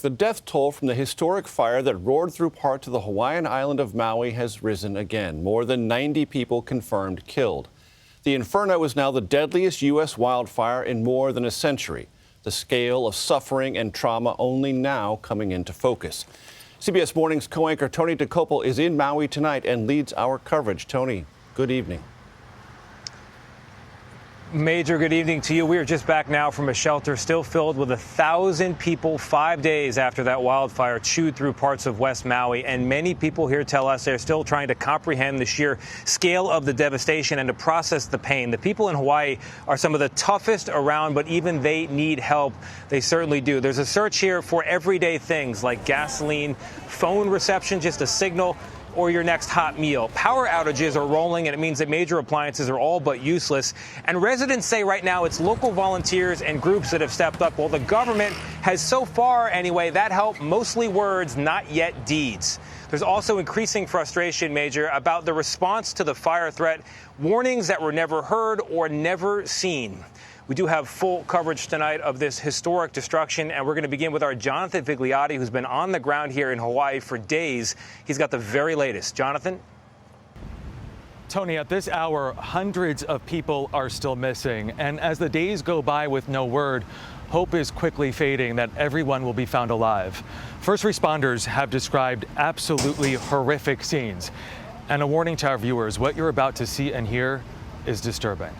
The death toll from the historic fire that roared through parts of the Hawaiian island of Maui has risen again. More than 90 people confirmed killed. The Inferno is now the deadliest U.S. wildfire in more than a century. The scale of suffering and trauma only now coming into focus. CBS Morning's co-anchor Tony DeCopel is in Maui tonight and leads our coverage. Tony, good evening. Major, good evening to you. We are just back now from a shelter still filled with 1,000 people 5 days after that wildfire chewed through parts of West Maui. And many people here tell us they're still trying to comprehend the sheer scale of the devastation and to process the pain. The people in Hawaii are some of the toughest around, but even they need help. They certainly do. There's a search here for everyday things like gasoline, phone reception, just a signal, or your next hot meal. Power outages are rolling, and it means that major appliances are all but useless. And residents say right now it's local volunteers and groups that have stepped up, while the government has so far, anyway, that help mostly words, not yet deeds. There's also increasing frustration, Major, about the response to the fire threat, warnings that were never heard or never seen. We do have full coverage tonight of this historic destruction, and we're going to begin with our Jonathan Vigliotti, who's been on the ground here in Hawaii for days. He's got the very latest. Jonathan? Tony, at this hour, hundreds of people are still missing. And as the days go by with no word, hope is quickly fading that everyone will be found alive. First responders have described absolutely horrific scenes. And a warning to our viewers, what you're about to see and hear is disturbing.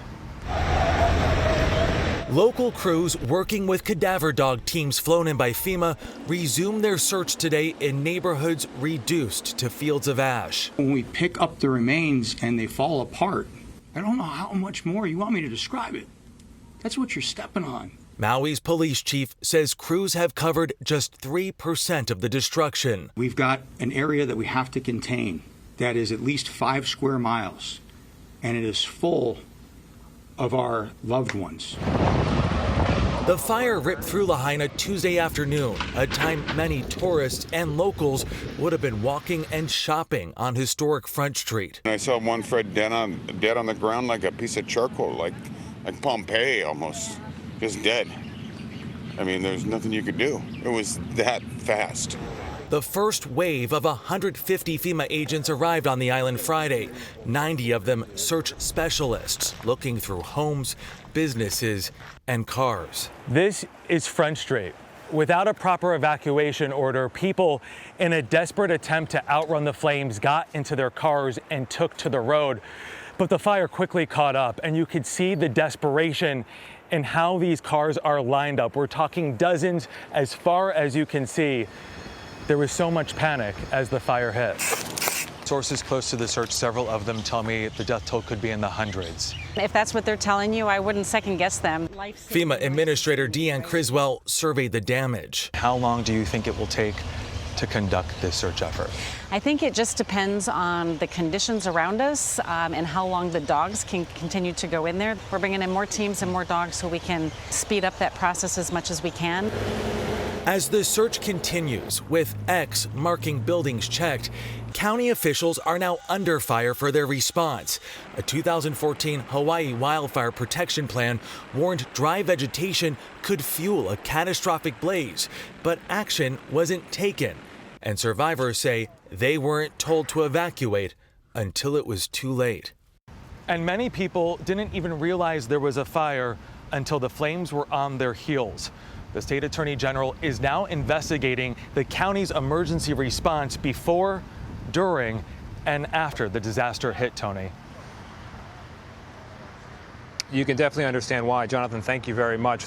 Local crews working with cadaver dog teams flown in by FEMA resumed their search today in neighborhoods reduced to fields of ash. When we pick up the remains and they fall apart, I don't know how much more you want me to describe it. That's what you're stepping on. Maui's police chief says crews have covered just 3% of the destruction. We've got an area that we have to contain that is at least 5 square miles, and it is full of our loved ones. The fire ripped through Lahaina Tuesday afternoon, a time many tourists and locals would have been walking and shopping on historic Front Street. I saw one Fred dead on the ground like a piece of charcoal, like Pompeii almost, just dead. I mean, there's nothing you could do. It was that fast. The first wave of 150 FEMA agents arrived on the island Friday. 90 of them search specialists looking through homes, businesses, and cars. This is Front Street. Without a proper evacuation order, people in a desperate attempt to outrun the flames got into their cars and took to the road. But the fire quickly caught up, and you could see the desperation in how these cars are lined up. We're talking dozens as far as you can see. There was so much panic as the fire hit. Sources close to the search, several of them tell me the death toll could be in the hundreds. If that's what they're telling you, I wouldn't second guess them. FEMA Administrator Deanne Criswell surveyed the damage. How long do you think it will take to conduct this search effort? I think it just depends on the conditions around us and how long the dogs can continue to go in there. We're bringing in more teams and more dogs so we can speed up that process as much as we can. As the search continues, with X marking buildings checked, county officials are now under fire for their response. A 2014 Hawaii Wildfire Protection Plan warned dry vegetation could fuel a catastrophic blaze, but action wasn't taken. And survivors say they weren't told to evacuate until it was too late. And many people didn't even realize there was a fire until the flames were on their heels. The state attorney general is now investigating the county's emergency response before, during, and after the disaster hit, Tony. You can definitely understand why. Jonathan, thank you very much.